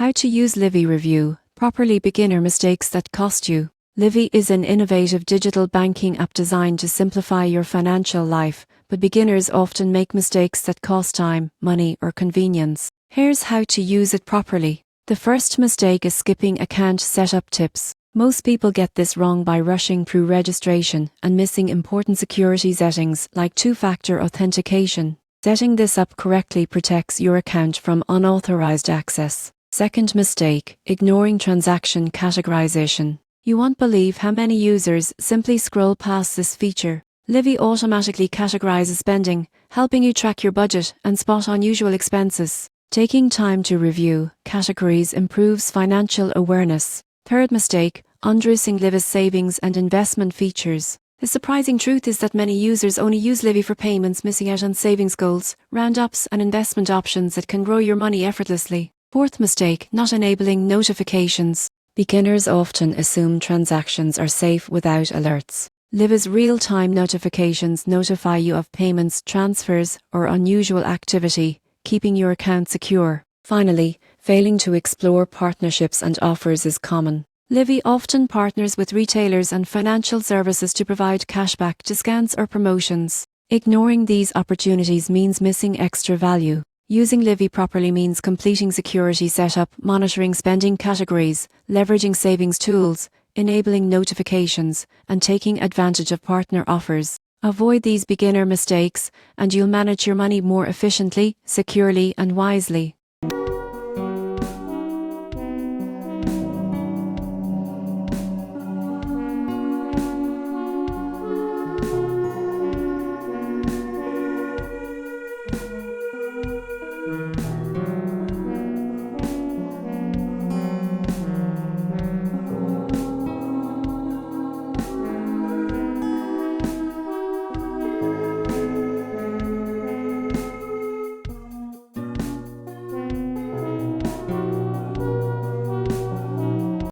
How to use Livi Review properly. Beginner mistakes that cost you. Livi is an innovative digital banking app designed to simplify your financial life, but beginners often make mistakes that cost time, money, or convenience. Here's how to use it properly. The first mistake is skipping account setup tips. Most people get this wrong by rushing through registration and missing important security settings like two-factor authentication. Setting this up correctly protects your account from unauthorized access. Second mistake, ignoring transaction categorization. You won't believe how many users simply scroll past this feature. Livi automatically categorizes spending, helping you track your budget and spot unusual expenses. Taking time to review categories improves financial awareness. Third mistake, underusing Livi's savings and investment features. The surprising truth is that many users only use Livi for payments, missing out on savings goals, roundups, and investment options that can grow your money effortlessly. Fourth mistake, not enabling notifications. Beginners often assume transactions are safe without alerts. Livi's real-time notifications notify you of payments, transfers, or unusual activity, keeping your account secure. Finally, failing to explore partnerships and offers is common. Livi often partners with retailers and financial services to provide cashback, discounts, or promotions. Ignoring these opportunities means missing extra value. Using Livi properly means completing security setup, monitoring spending categories, leveraging savings tools, enabling notifications, and taking advantage of partner offers. Avoid these beginner mistakes, and you'll manage your money more efficiently, securely, and wisely.